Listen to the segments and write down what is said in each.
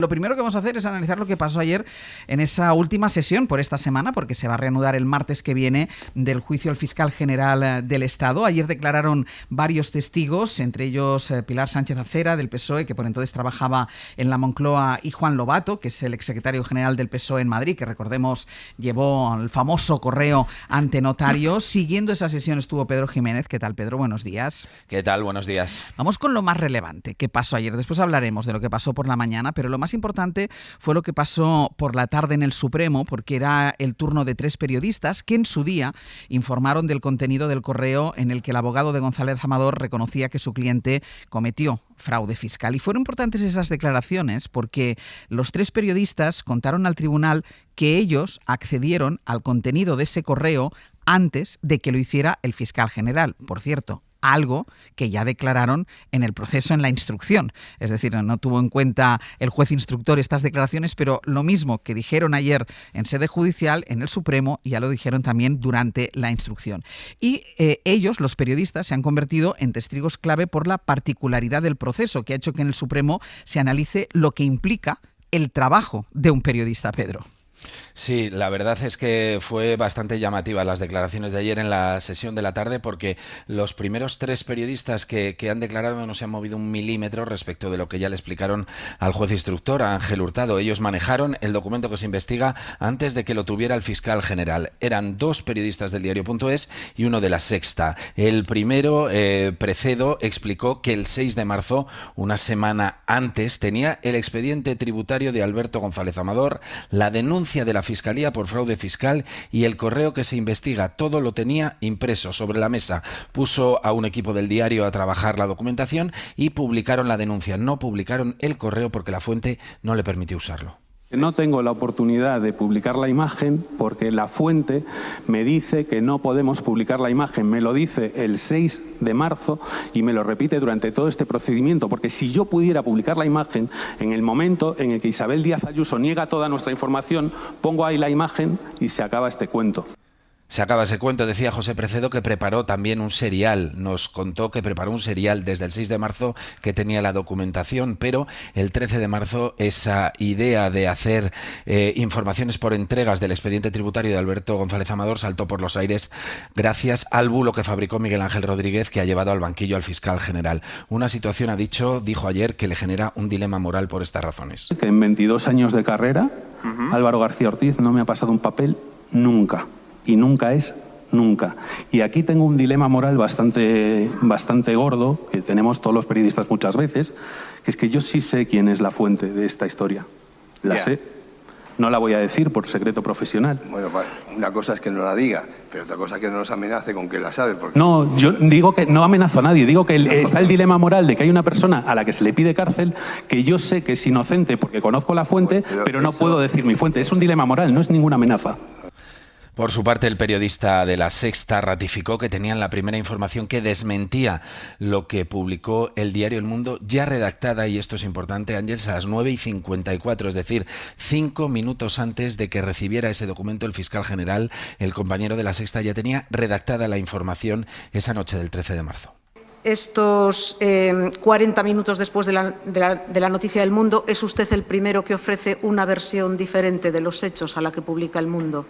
Lo primero que vamos a hacer es analizar lo que pasó ayer en esa última sesión por esta semana, porque se va a reanudar el martes que viene del juicio al fiscal general del Estado. Ayer declararon varios testigos, entre ellos Pilar Sánchez Acera, del PSOE, que por entonces trabajaba en la Moncloa, y Juan Lobato, que es el exsecretario general del PSOE en Madrid, que recordemos llevó el famoso correo ante notario. Siguiendo esa sesión estuvo Pedro Jiménez. ¿Qué tal, Pedro? Buenos días. ¿Qué tal? Buenos días. Vamos con lo más relevante que pasó ayer. Después hablaremos de lo que pasó por la mañana, pero lo más importante fue lo que pasó por la tarde en el Supremo, porque era el turno de 3 periodistas que en su día informaron del contenido del correo en el que el abogado de González Amador reconocía que su cliente cometió fraude fiscal. Y fueron importantes esas declaraciones porque los 3 periodistas contaron al tribunal que ellos accedieron al contenido de ese correo antes de que lo hiciera el fiscal general. Por cierto, algo que ya declararon en el proceso, en la instrucción. Es decir, no tuvo en cuenta el juez instructor estas declaraciones, pero lo mismo que dijeron ayer en sede judicial, en el Supremo, ya lo dijeron también durante la instrucción. Y ellos, los periodistas, se han convertido en testigos clave por la particularidad del proceso, que ha hecho que en el Supremo se analice lo que implica el trabajo de un periodista, Pedro. Sí, la verdad es que fue bastante llamativa las declaraciones de ayer en la sesión de la tarde, porque los primeros 3 periodistas que han declarado no se han movido un milímetro respecto de lo que ya le explicaron al juez instructor, a Ángel Hurtado. Ellos manejaron el documento que se investiga antes de que lo tuviera el fiscal general. Eran 2 periodistas del diario.es y uno de La Sexta. El primero, Precedo, explicó que el 6 de marzo, una semana antes, tenía el expediente tributario de Alberto González Amador, la denuncia de la Fiscalía por fraude fiscal y el correo que se investiga. Todo lo tenía impreso sobre la mesa. Puso a un equipo del diario a trabajar la documentación y publicaron la denuncia. No publicaron el correo porque la fuente no le permitió usarlo. No tengo la oportunidad de publicar la imagen porque la fuente me dice que no podemos publicar la imagen. Me lo dice el 6 de marzo y me lo repite durante todo este procedimiento. Porque si yo pudiera publicar la imagen, en el momento en el que Isabel Díaz Ayuso niega toda nuestra información, pongo ahí la imagen y se acaba este cuento. Se acaba ese cuento. Decía José Precedo que preparó también un serial. Nos contó que preparó un serial desde el 6 de marzo que tenía la documentación, pero el 13 de marzo esa idea de hacer informaciones por entregas del expediente tributario de Alberto González Amador saltó por los aires gracias al bulo que fabricó Miguel Ángel Rodríguez, que ha llevado al banquillo al fiscal general. Una situación, dijo ayer, que le genera un dilema moral por estas razones. Que en 22 años de carrera, Álvaro García Ortiz no me ha pasado un papel nunca. Y nunca es nunca. Y aquí tengo un dilema moral bastante gordo, que tenemos todos los periodistas muchas veces, que es que yo sí sé quién es la fuente de esta historia. La sé. No la voy a decir por secreto profesional. Bueno, una cosa es que no la diga, pero otra cosa es que no nos amenace con que la sabe. Porque... No, yo digo que no amenazo a nadie. Digo que está el dilema moral de que hay una persona a la que se le pide cárcel que yo sé que es inocente porque conozco la fuente, pero no puedo decir mi fuente. Es un dilema moral, no es ninguna amenaza. Por su parte, el periodista de La Sexta ratificó que tenían la primera información que desmentía lo que publicó el diario El Mundo, ya redactada, y esto es importante, Ángeles, a las 9:54, es decir, 5 minutos antes de que recibiera ese documento el fiscal general. El compañero de La Sexta ya tenía redactada la información esa noche del 13 de marzo. Estos 40 minutos después de la noticia del Mundo, ¿es usted el primero que ofrece una versión diferente de los hechos a la que publica El Mundo?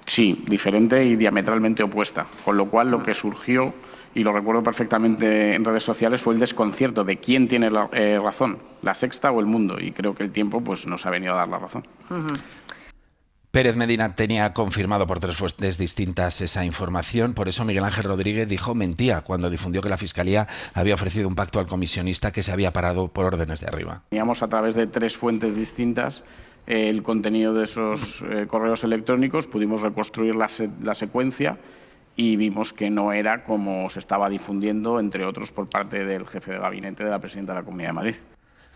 Sí, diferente y diametralmente opuesta, con lo cual lo que surgió, y lo recuerdo perfectamente en redes sociales, fue el desconcierto de quién tiene la razón, La Sexta o El Mundo, y creo que el tiempo pues nos ha venido a dar la razón. Pérez Medina tenía confirmado por 3 fuentes distintas esa información, por eso Miguel Ángel Rodríguez mentía cuando difundió que la Fiscalía había ofrecido un pacto al comisionista que se había parado por órdenes de arriba. Teníamos a través de 3 fuentes distintas el contenido de esos correos electrónicos, pudimos reconstruir la secuencia y vimos que no era como se estaba difundiendo, entre otros por parte del jefe de gabinete de la presidenta de la Comunidad de Madrid.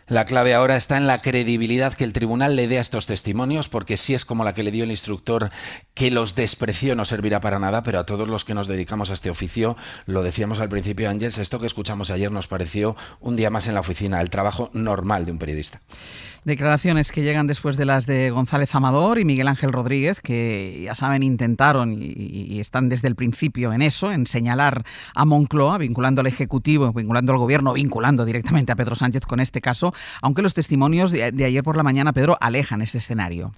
La clave ahora está en la credibilidad que el tribunal le dé a estos testimonios, porque si es como la que le dio el instructor, que los despreció, no servirá para nada, pero a todos los que nos dedicamos a este oficio, lo decíamos al principio, Ángeles, esto que escuchamos ayer nos pareció un día más en la oficina, el trabajo normal de un periodista. Declaraciones que llegan después de las de González Amador y Miguel Ángel Rodríguez, que ya saben, intentaron y están desde el principio en eso, en señalar a Moncloa, vinculando al Ejecutivo, vinculando al Gobierno, vinculando directamente a Pedro Sánchez con este caso, aunque los testimonios de ayer por la mañana, Pedro, alejan ese escenario.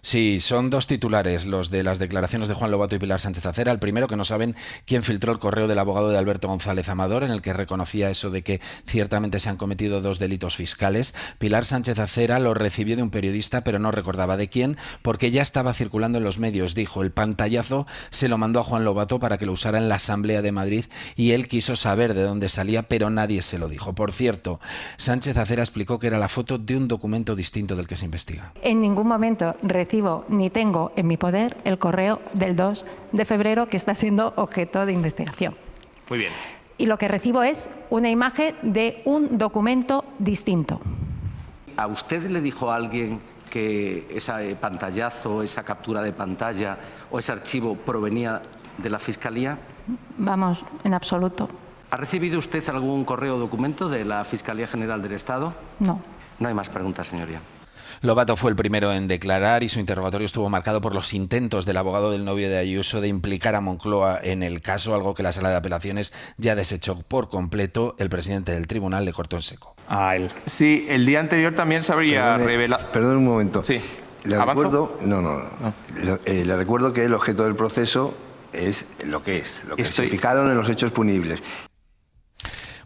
Sí, son dos titulares los de las declaraciones de Juan Lobato y Pilar Sánchez Acera. El primero, que no saben quién filtró el correo del abogado de Alberto González Amador, en el que reconocía eso de que ciertamente se han cometido 2 delitos fiscales. Pilar Sánchez Acera lo recibió de un periodista, pero no recordaba de quién, porque ya estaba circulando en los medios. Dijo, el pantallazo se lo mandó a Juan Lobato para que lo usara en la Asamblea de Madrid y él quiso saber de dónde salía, pero nadie se lo dijo. Por cierto, Sánchez Acera explicó que era la foto de un documento distinto del que se investiga. En ningún momento recibo ni tengo en mi poder el correo del 2 de febrero que está siendo objeto de investigación. Muy bien. Y lo que recibo es una imagen de un documento distinto. ¿A usted le dijo a alguien que ese pantallazo, esa captura de pantalla o ese archivo provenía de la Fiscalía? Vamos, en absoluto. ¿Ha recibido usted algún correo o documento de la Fiscalía General del Estado? No. No hay más preguntas, señoría. Lobato fue el primero en declarar y su interrogatorio estuvo marcado por los intentos del abogado del novio de Ayuso de implicar a Moncloa en el caso, algo que la Sala de Apelaciones ya desechó por completo. El presidente del tribunal le cortó en seco. A él. Sí, el día anterior también se habría revelado... Perdón un momento. Sí. Le recuerdo, le recuerdo que el objeto del proceso es lo que se fijaron en los hechos punibles.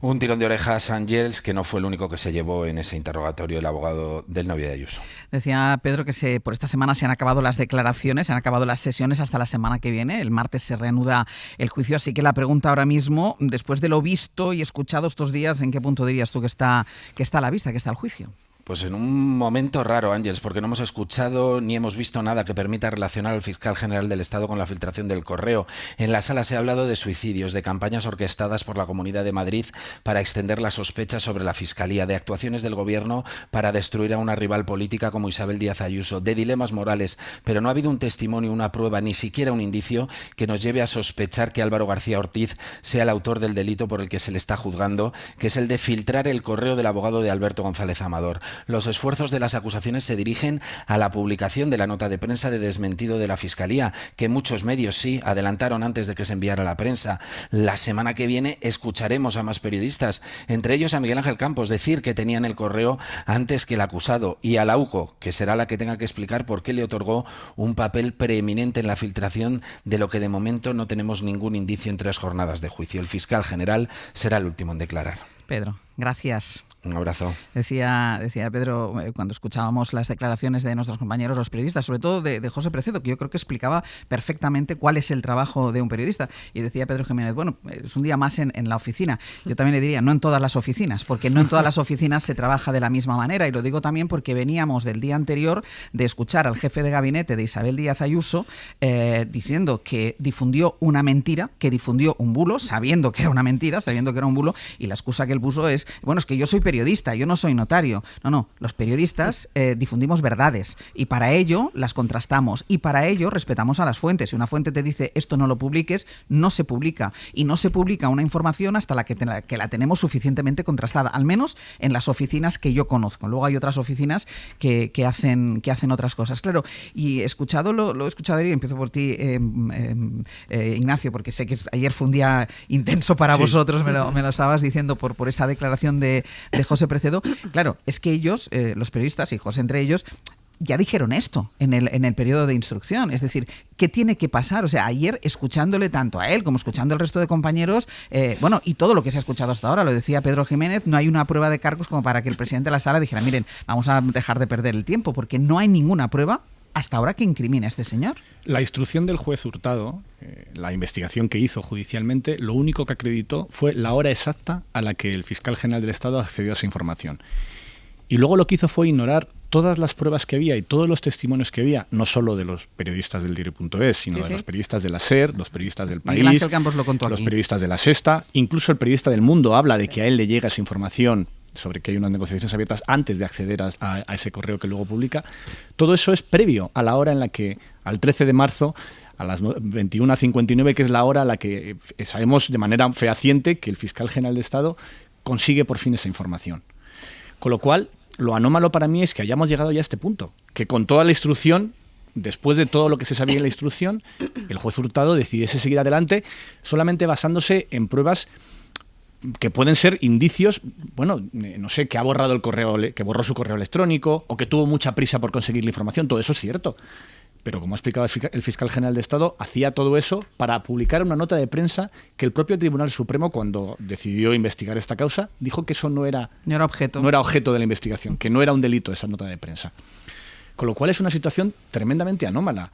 Un tirón de orejas, Ángels, que no fue el único que se llevó en ese interrogatorio el abogado del novio de Ayuso. Decía Pedro que por esta semana se han acabado las declaraciones, se han acabado las sesiones hasta la semana que viene. El martes se reanuda el juicio, así que la pregunta ahora mismo, después de lo visto y escuchado estos días, ¿en qué punto dirías tú que está a la vista, que está el juicio? Pues en un momento raro, Ángels, porque no hemos escuchado ni hemos visto nada que permita relacionar al fiscal general del Estado con la filtración del correo. En la sala se ha hablado de suicidios, de campañas orquestadas por la Comunidad de Madrid para extender las sospechas sobre la Fiscalía, de actuaciones del Gobierno para destruir a una rival política como Isabel Díaz Ayuso, de dilemas morales, pero no ha habido un testimonio, una prueba, ni siquiera un indicio que nos lleve a sospechar que Álvaro García Ortiz sea el autor del delito por el que se le está juzgando, que es el de filtrar el correo del abogado de Alberto González Amador. Los esfuerzos de las acusaciones se dirigen a la publicación de la nota de prensa de desmentido de la Fiscalía, que muchos medios sí adelantaron antes de que se enviara a la prensa. La semana que viene escucharemos a más periodistas, entre ellos a Miguel Ángel Campos, decir que tenían el correo antes que el acusado, y a la UCO, que será la que tenga que explicar por qué le otorgó un papel preeminente en la filtración de lo que de momento no tenemos ningún indicio en 3 jornadas de juicio. El fiscal general será el último en declarar. Pedro, gracias. Un abrazo. Decía Pedro, cuando escuchábamos las declaraciones de nuestros compañeros, los periodistas, sobre todo de José Precedo, que yo creo que explicaba perfectamente cuál es el trabajo de un periodista. Y decía Pedro Jiménez, bueno, es un día más en la oficina. Yo también le diría, no en todas las oficinas, porque no en todas las oficinas se trabaja de la misma manera. Y lo digo también porque veníamos del día anterior de escuchar al jefe de gabinete de Isabel Díaz Ayuso diciendo que difundió una mentira, que difundió un bulo, sabiendo que era una mentira, sabiendo que era un bulo, y la excusa que él puso es, bueno, es que yo soy periodista, yo no soy notario. No, los periodistas difundimos verdades y para ello las contrastamos y para ello respetamos a las fuentes. Si una fuente te dice esto no lo publiques, no se publica, y no se publica una información hasta que la tenemos suficientemente contrastada, al menos en las oficinas que yo conozco. Luego hay otras oficinas que hacen otras cosas. Claro, y lo he escuchado ayer, y empiezo por ti, Ignacio, porque sé que ayer fue un día intenso para vosotros, me lo estabas diciendo por esa declaración de José Precedo. Claro, es que ellos, los periodistas, y José entre ellos, ya dijeron esto en el periodo de instrucción. Es decir, ¿qué tiene que pasar? O sea, ayer, escuchándole tanto a él como escuchando al resto de compañeros, y todo lo que se ha escuchado hasta ahora, lo decía Pedro Jiménez, no hay una prueba de cargos como para que el presidente de la sala dijera, miren, vamos a dejar de perder el tiempo, porque no hay ninguna prueba hasta ahora que incrimine a este señor. La instrucción del juez Hurtado, la investigación que hizo judicialmente, lo único que acreditó fue la hora exacta a la que el fiscal general del Estado accedió a esa información. Y luego lo que hizo fue ignorar todas las pruebas que había y todos los testimonios que había, no solo de los periodistas del diario.es, sino de los periodistas de la SER, los periodistas del País, Miguel Ángel Campos lo contó los aquí. Periodistas de La Sexta, incluso el periodista del Mundo habla de que a él le llega esa información sobre que hay unas negociaciones abiertas antes de acceder a ese correo que luego publica. Todo eso es previo a la hora en la que, al 13 de marzo, a las 21:59, que es la hora a la que sabemos de manera fehaciente que el fiscal general de Estado consigue por fin esa información. Con lo cual, lo anómalo para mí es que hayamos llegado ya a este punto, que con toda la instrucción, después de todo lo que se sabía en la instrucción, el juez Hurtado decidiese seguir adelante solamente basándose en pruebas que pueden ser indicios, bueno, no sé, que ha borrado el correo, que borró su correo electrónico o que tuvo mucha prisa por conseguir la información. Todo eso es cierto. Pero como ha explicado el fiscal general de Estado, hacía todo eso para publicar una nota de prensa que el propio Tribunal Supremo, cuando decidió investigar esta causa, dijo que eso no era objeto de la investigación, que no era un delito esa nota de prensa. Con lo cual es una situación tremendamente anómala.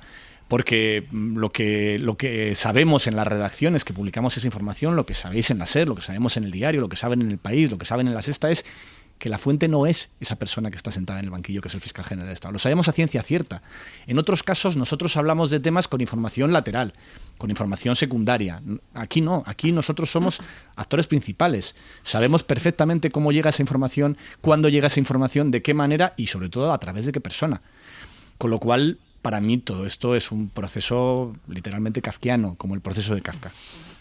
Porque lo que sabemos en las redacciones que publicamos esa información, lo que sabéis en la SER, lo que sabemos en el diario, lo que saben en El País, lo que saben en La Sexta, es que la fuente no es esa persona que está sentada en el banquillo, que es el fiscal general de Estado. Lo sabemos a ciencia cierta. En otros casos nosotros hablamos de temas con información lateral, con información secundaria. Aquí no, aquí nosotros somos actores principales. Sabemos perfectamente cómo llega esa información, cuándo llega esa información, de qué manera y sobre todo a través de qué persona. Con lo cual, para mí todo esto es un proceso literalmente kafkiano, como el proceso de Kafka.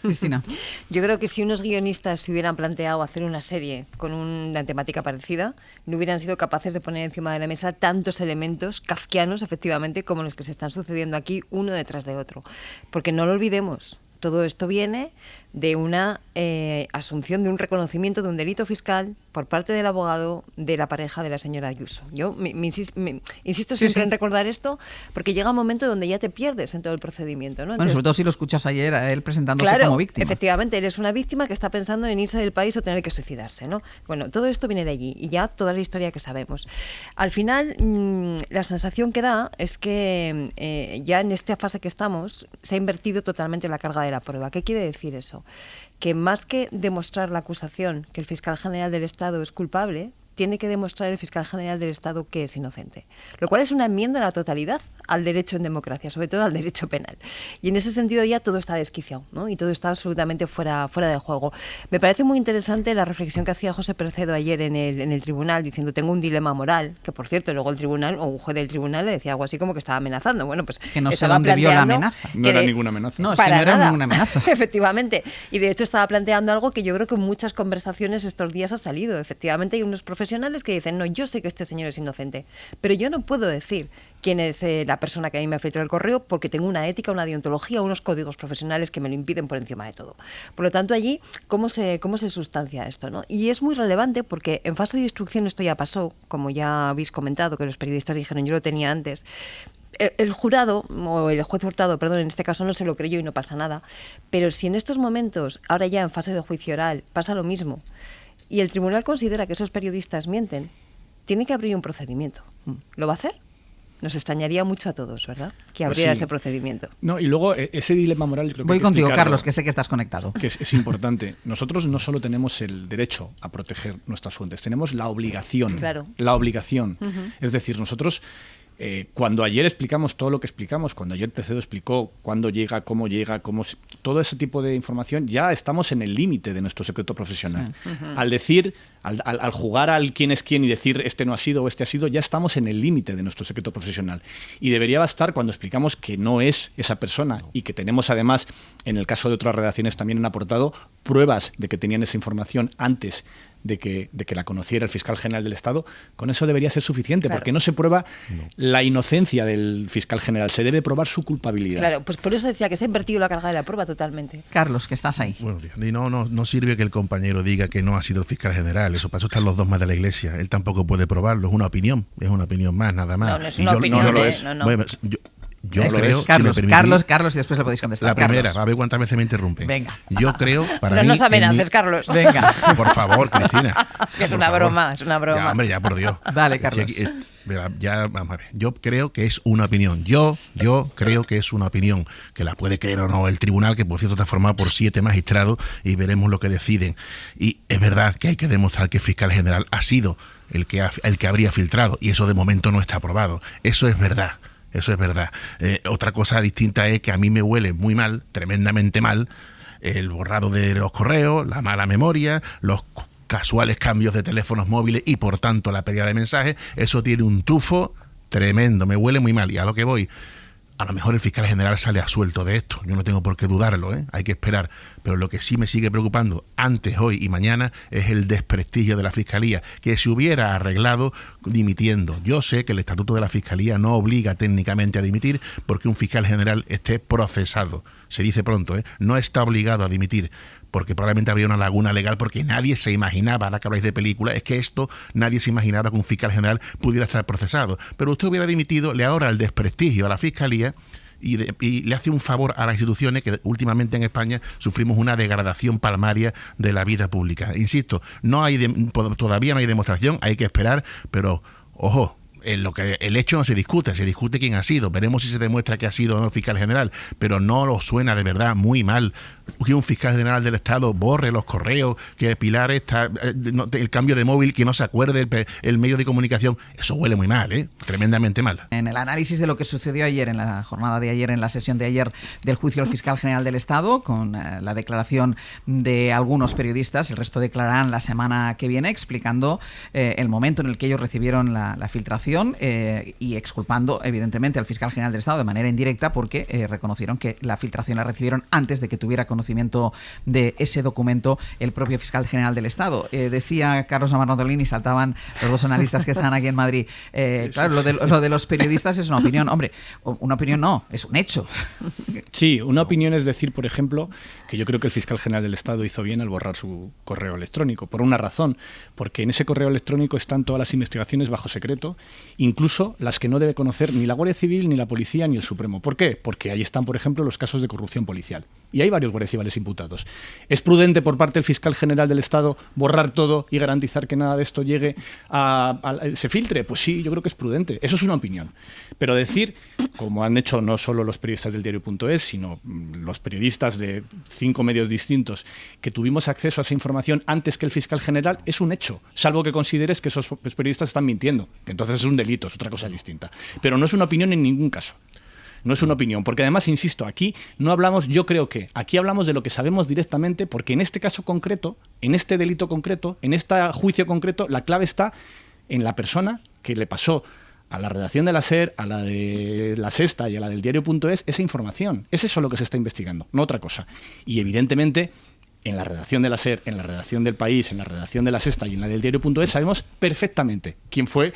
Cristina. Yo creo que si unos guionistas se hubieran planteado hacer una serie con una temática parecida, no hubieran sido capaces de poner encima de la mesa tantos elementos kafkianos, efectivamente, como los que se están sucediendo aquí, uno detrás de otro. Porque no lo olvidemos, todo esto viene de una asunción, de un reconocimiento de un delito fiscal por parte del abogado de la pareja de la señora Ayuso. Yo insisto siempre en recordar esto, porque llega un momento donde ya te pierdes en todo el procedimiento, ¿no? Entonces, sobre todo si lo escuchas ayer a él presentándose como víctima. Efectivamente, él es una víctima que está pensando en irse del país o tener que suicidarse, ¿no? Bueno, todo esto viene de allí y ya toda la historia que sabemos. Al final, la sensación que da es que ya en esta fase que estamos se ha invertido totalmente la carga de la prueba. ¿Qué quiere decir eso? Que más que demostrar la acusación que el fiscal general del Estado es culpable, tiene que demostrar el fiscal general del Estado que es inocente. Lo cual es una enmienda a la totalidad al derecho en democracia, sobre todo al derecho penal. Y en ese sentido ya todo está desquiciado, ¿no? Y todo está absolutamente fuera de juego. Me parece muy interesante la reflexión que hacía José Percedo ayer en el tribunal, diciendo tengo un dilema moral, que por cierto luego el tribunal, o un juez del tribunal le decía algo así como que estaba amenazando. Bueno, pues que no sé dónde vio la amenaza. No era ninguna amenaza. No, es que no era ninguna amenaza. Efectivamente. Y de hecho estaba planteando algo que yo creo que en muchas conversaciones estos días ha salido. Efectivamente hay unos profesionales que dicen, no, yo sé que este señor es inocente, pero yo no puedo decir quién es la persona que a mí me ha filtrado el correo porque tengo una ética, una deontología, unos códigos profesionales que me lo impiden por encima de todo. Por lo tanto, allí, ¿cómo se sustancia esto, ¿no? Y es muy relevante porque en fase de instrucción esto ya pasó, como ya habéis comentado, que los periodistas dijeron, yo lo tenía antes. El jurado, o el juez Hurtado, perdón, en este caso no se lo creyó y no pasa nada, pero si en estos momentos, ahora ya en fase de juicio oral, pasa lo mismo, y el tribunal considera que esos periodistas mienten, tiene que abrir un procedimiento. ¿Lo va a hacer? Nos extrañaría mucho a todos, ¿verdad? Que abriera ese procedimiento. No, y luego ese dilema moral... Yo creo que voy contigo, Carlos, que sé que estás conectado. Que es importante. Nosotros no solo tenemos el derecho a proteger nuestras fuentes, tenemos la obligación. Claro. La obligación. Es decir, nosotros... cuando ayer explicamos todo lo que explicamos, cuando ayer Percedo explicó cuándo llega, cómo todo ese tipo de información, ya estamos en el límite de nuestro secreto profesional. Sí. Al decir, al jugar al quién es quién y decir este no ha sido o este ha sido, ya estamos en el límite de nuestro secreto profesional. Y debería bastar cuando explicamos que no es esa persona y que tenemos además, en el caso de otras redacciones también han aportado pruebas de que tenían esa información antes de que la conociera el fiscal general del Estado, con eso debería ser suficiente, claro. Porque no se prueba la inocencia del fiscal general, se debe probar su culpabilidad. Claro, pues por eso decía que se ha invertido la carga de la prueba totalmente. Carlos, que estás ahí. Buenos días. Y no sirve que el compañero diga que no ha sido el fiscal general, eso para eso están los dogmas de la Iglesia, él tampoco puede probarlo, es una opinión más, nada más. No es una opinión, no lo es. No. Bueno, yo creo, Carlos, si me Carlos, y después le podéis contestar. La primera, Carlos. a ver cuántas veces me interrumpen. Venga. Yo creo, para no mí... No nos amenaces, Carlos. Venga. Por favor, Cristina. Que es una broma, es una broma. Ya, hombre, ya, por Dios. Dale, Carlos. Ya, vamos a ver. Yo creo que es una opinión. Yo creo que es una opinión. Que la puede creer o no el tribunal, que por cierto está formado por 7 magistrados y veremos lo que deciden. Y es verdad que hay que demostrar que el fiscal general ha sido el que habría filtrado y eso de momento no está aprobado. Eso es verdad. Eso es verdad. Otra cosa distinta es que a mí me huele muy mal, tremendamente mal, el borrado de los correos, la mala memoria, los casuales cambios de teléfonos móviles y por tanto la pérdida de mensajes. Eso tiene un tufo tremendo, me huele muy mal. Y a lo que voy, A lo mejor el fiscal general sale absuelto de esto, yo no tengo por qué dudarlo, hay que esperar. Pero lo que sí me sigue preocupando antes, hoy y mañana es el desprestigio de la Fiscalía, que se hubiera arreglado dimitiendo. Yo sé que el Estatuto de la Fiscalía no obliga técnicamente a dimitir porque un fiscal general esté procesado. Se dice pronto, no está obligado a dimitir, porque probablemente había una laguna legal, porque nadie se imaginaba, ahora que habláis de película, es que esto nadie se imaginaba que un fiscal general pudiera estar procesado. Pero usted hubiera dimitido, le ahorra el desprestigio a la Fiscalía y le hace un favor a las instituciones, que últimamente en España sufrimos una degradación palmaria de la vida pública. Insisto, todavía no hay demostración, hay que esperar, pero ojo, el hecho no se discute quién ha sido. Veremos si se demuestra que ha sido o no el fiscal general, pero no lo suena de verdad muy mal que un fiscal general del Estado borre los correos, que Pilar está el cambio de móvil, que no se acuerde el medio de comunicación. Eso huele muy mal, tremendamente mal. En el análisis de lo que sucedió ayer, en la jornada de ayer, en la sesión de ayer del juicio al fiscal general del Estado, con la declaración de algunos periodistas, el resto declararán la semana que viene, explicando el momento en el que ellos recibieron la filtración y exculpando evidentemente al fiscal general del Estado de manera indirecta, porque reconocieron que la filtración la recibieron antes de que tuviera conocimiento de ese documento el propio fiscal general del Estado. Decía Carlos Navarro-Antolín, y saltaban los dos analistas que están aquí en Madrid. Claro, lo de los periodistas es una opinión. Hombre, una opinión no, es un hecho. Sí, una opinión es decir, por ejemplo, que yo creo que el fiscal general del Estado hizo bien al borrar su correo electrónico, por una razón, porque en ese correo electrónico están todas las investigaciones bajo secreto, incluso las que no debe conocer ni la Guardia Civil, ni la Policía, ni el Supremo. ¿Por qué? Porque ahí están, por ejemplo, los casos de corrupción policial. Y hay varios guardias civiles imputados. ¿Es prudente por parte del fiscal general del Estado borrar todo y garantizar que nada de esto llegue se filtre? Pues sí, yo creo que es prudente. Eso es una opinión. Pero decir, como han hecho no solo los periodistas del diario.es, sino los periodistas de 5 medios distintos, que tuvimos acceso a esa información antes que el fiscal general, es un hecho, salvo que consideres que esos periodistas están mintiendo, que entonces es un delito, es otra cosa distinta. Pero no es una opinión en ningún caso. No es una opinión, porque además, insisto, aquí no hablamos, yo creo que aquí hablamos de lo que sabemos directamente, porque en este caso concreto, en este delito concreto, en este juicio concreto, la clave está en la persona que le pasó a la redacción de la SER, a la de La Sexta y a la del diario.es esa información. Es eso lo que se está investigando, no otra cosa. Y evidentemente, en la redacción de la SER, en la redacción del País, en la redacción de La Sexta y en la del diario.es sabemos perfectamente quién fue.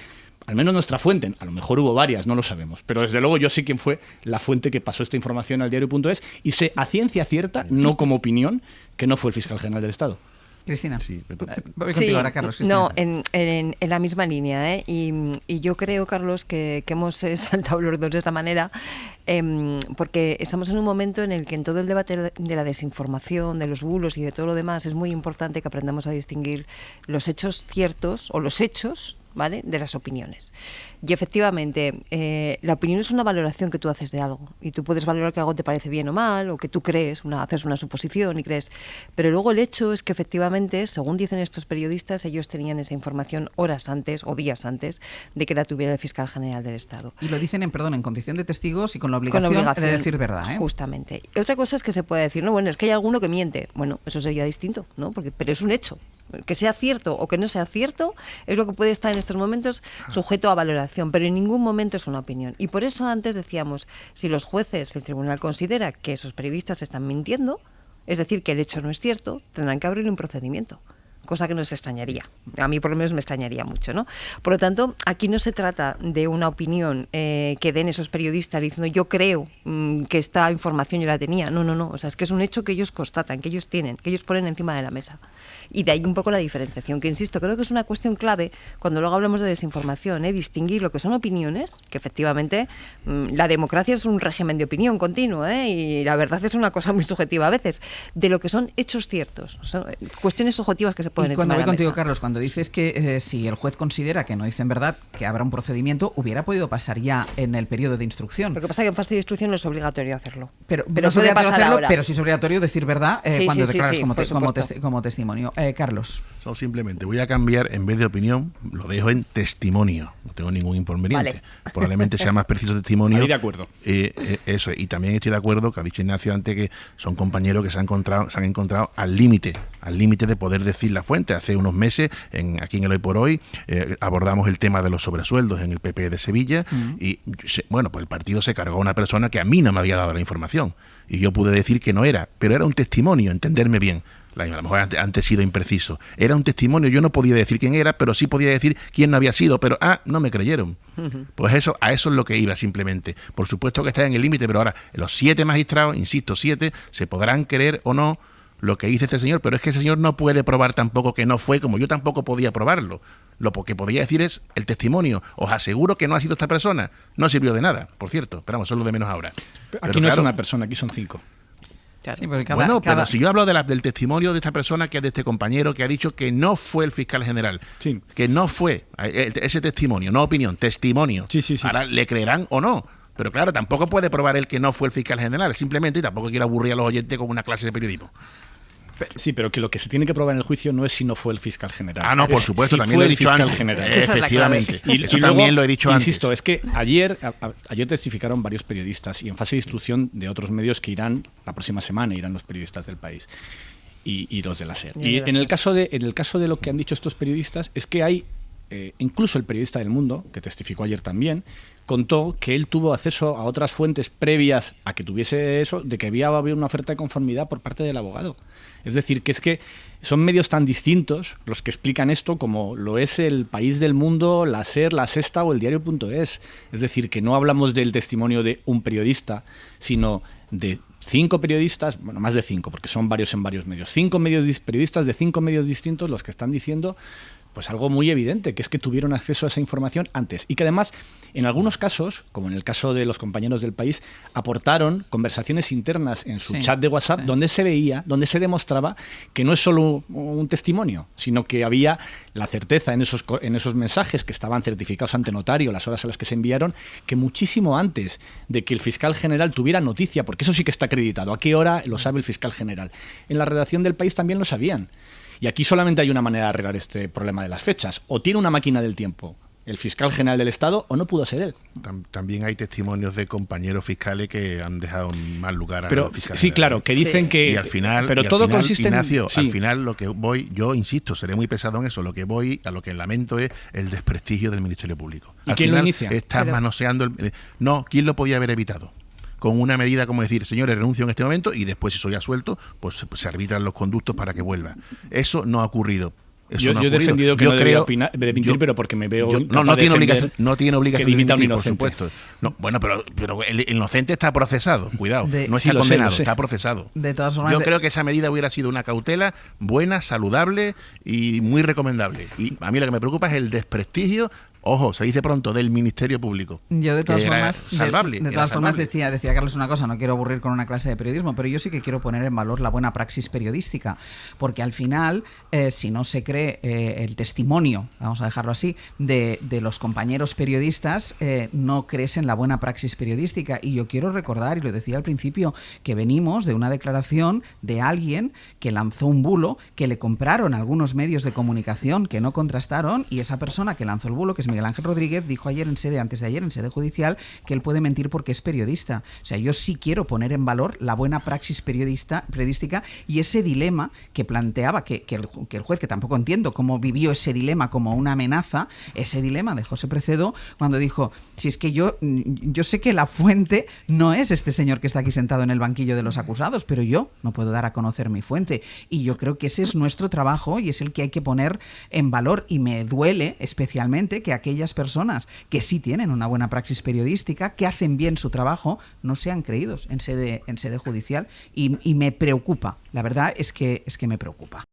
Al menos nuestra fuente, a lo mejor hubo varias, no lo sabemos, pero desde luego yo sé quién fue la fuente que pasó esta información al diario.es y sé a ciencia cierta, no como opinión, que no fue el fiscal general del Estado. Cristina. Sí, voy contigo ahora, Carlos. Cristina. No, en la misma línea, y yo creo, Carlos, que hemos saltado los dos de esta manera, porque estamos en un momento en el que en todo el debate de la desinformación, de los bulos y de todo lo demás, es muy importante que aprendamos a distinguir los hechos ciertos o los hechos, ¿vale?, de las opiniones. Y efectivamente, la opinión es una valoración que tú haces de algo, y tú puedes valorar que algo te parece bien o mal, o que tú crees, haces una suposición y crees, pero luego el hecho es que efectivamente, según dicen estos periodistas, ellos tenían esa información horas antes o días antes de que la tuviera el fiscal general del Estado. Y lo dicen en condición de testigos y con la obligación de decir verdad, Justamente. Y otra cosa es que se puede decir, no, bueno, es que hay alguno que miente. Bueno, eso sería distinto, ¿no? Pero es un hecho. Que sea cierto o que no sea cierto es lo que puede estar en estos momentos sujeto a valoración, pero en ningún momento es una opinión. Y por eso antes decíamos, si los jueces, el tribunal considera que esos periodistas están mintiendo, es decir, que el hecho no es cierto, tendrán que abrir un procedimiento. Cosa que nos extrañaría. A mí por lo menos me extrañaría mucho, ¿no? Por lo tanto, aquí no se trata de una opinión que den esos periodistas diciendo yo creo que esta información yo la tenía. No. O sea, es que es un hecho que ellos constatan, que ellos tienen, que ellos ponen encima de la mesa. Y de ahí un poco la diferenciación, que insisto, creo que es una cuestión clave cuando luego hablamos de desinformación, distinguir lo que son opiniones, que efectivamente la democracia es un régimen de opinión continuo, y la verdad es una cosa muy subjetiva a veces, de lo que son hechos ciertos, son cuestiones objetivas que se pueden Y cuando voy contigo, Carlos, cuando dices que si el juez considera que no dicen verdad, que habrá un procedimiento, hubiera podido pasar ya en el periodo de instrucción. Lo que pasa es que en fase de instrucción no es obligatorio hacerlo. Pero no es obligatorio hacerlo, pero sí es obligatorio decir verdad cuando declaras como testimonio. Carlos. Simplemente voy a cambiar, en vez de opinión, lo dejo en testimonio. No tengo ningún inconveniente. Vale. Probablemente sea más preciso testimonio. Ahí de acuerdo. Eso, y también estoy de acuerdo, que ha dicho Ignacio antes, que son compañeros que se han encontrado al límite de poder decir la fuente. Hace unos meses, aquí en el Hoy por Hoy, abordamos el tema de los sobresueldos en el PP de Sevilla y, bueno, pues el partido se cargó a una persona que a mí no me había dado la información y yo pude decir que no era, pero era un testimonio, entenderme bien. A lo mejor antes he sido impreciso. Era un testimonio, yo no podía decir quién era, pero sí podía decir quién no había sido, pero no me creyeron. Pues a eso es lo que iba simplemente. Por supuesto que está en el límite, pero ahora los 7 magistrados, insisto, 7, se podrán creer o no lo que dice este señor, pero es que ese señor no puede probar tampoco que no fue, como yo tampoco podía probarlo. Lo que podía decir es el testimonio. Os aseguro que no ha sido esta persona. No sirvió de nada, por cierto, pero vamos, eso es lo de menos ahora. Aquí no es una persona, aquí son 5. Sí, pero si yo hablo del testimonio de esta persona, que es de este compañero, que ha dicho que no fue el fiscal general, que no fue ese testimonio, no opinión, testimonio. Ahora le creerán o no. Pero claro, tampoco puede probar él que no fue el fiscal general, simplemente, y tampoco quiero aburrir a los oyentes con una clase de periodismo. Sí, pero que lo que se tiene que probar en el juicio no es si no fue el fiscal general. Ah, no, por supuesto, también lo he dicho antes. Efectivamente. Y también lo he dicho antes. Insisto, es que ayer testificaron varios periodistas y en fase de instrucción de otros medios que irán la próxima semana, irán los periodistas del País y los de la SER. Y en el caso de lo que han dicho estos periodistas es que hay, incluso el periodista del Mundo, que testificó ayer también, contó que él tuvo acceso a otras fuentes previas a que tuviese eso, de que había habido una oferta de conformidad por parte del abogado. Es decir, que es que son medios tan distintos los que explican esto como lo es el País del Mundo, la SER, la Sexta o el Diario.es. Es decir, que no hablamos del testimonio de un periodista, sino de 5 periodistas, bueno, más de 5, porque son varios en varios medios. 5 periodistas de 5 medios distintos los que están diciendo pues algo muy evidente, que es que tuvieron acceso a esa información antes y que además, en algunos casos, como en el caso de los compañeros del País, aportaron conversaciones internas en su chat de WhatsApp donde se veía, donde se demostraba que no es solo un testimonio, sino que había la certeza en esos mensajes que estaban certificados ante notario, las horas a las que se enviaron, que muchísimo antes de que el fiscal general tuviera noticia, porque eso sí que está acreditado, a qué hora lo sabe el fiscal general, en la redacción del País también lo sabían. Y aquí solamente hay una manera de arreglar este problema de las fechas. O tiene una máquina del tiempo el fiscal general del Estado o no pudo ser él. También hay testimonios de compañeros fiscales que han dejado en mal lugar al fiscal general. Claro, que dicen que... Y al final, pero todo consiste Ignacio, al final lo que voy, yo insisto, seré muy pesado en eso, a lo que lamento es el desprestigio del Ministerio Público. ¿Y quién lo inicia? Estás manoseando... ¿Quién lo podía haber evitado? Con una medida como decir, señores, renuncio en este momento y después, si soy absuelto, pues se arbitran los conductos para que vuelva. Eso no ha ocurrido. Yo he defendido que no debería dimitir, pero porque me veo no tiene obligación de dimitir, por supuesto. No, bueno, pero el inocente está procesado, cuidado, no está condenado, está procesado. De todas formas, yo creo que esa medida hubiera sido una cautela buena, saludable y muy recomendable. Y a mí lo que me preocupa es el desprestigio. Ojo, se dice pronto, del Ministerio Público. Yo de todas formas, salvable, de todas formas decía Carlos una cosa, no quiero aburrir con una clase de periodismo, pero yo sí que quiero poner en valor la buena praxis periodística, porque al final, si no se cree el testimonio, vamos a dejarlo así, de los compañeros periodistas, no crees en la buena praxis periodística. Y yo quiero recordar, y lo decía al principio, que venimos de una declaración de alguien que lanzó un bulo, que le compraron algunos medios de comunicación que no contrastaron, y esa persona que lanzó el bulo, que es Miguel Ángel Rodríguez, dijo antes de ayer en sede judicial que él puede mentir porque es periodista. O sea, yo sí quiero poner en valor la buena praxis periodística y ese dilema que planteaba que el juez, que tampoco entiendo cómo vivió ese dilema como una amenaza, ese dilema de José Precedo, cuando dijo, si es que yo sé que la fuente no es este señor que está aquí sentado en el banquillo de los acusados, pero yo no puedo dar a conocer mi fuente. Y yo creo que ese es nuestro trabajo y es el que hay que poner en valor, y me duele especialmente que aquellas personas que sí tienen una buena praxis periodística, que hacen bien su trabajo, no sean creídos en sede judicial, y me preocupa. La verdad es que me preocupa.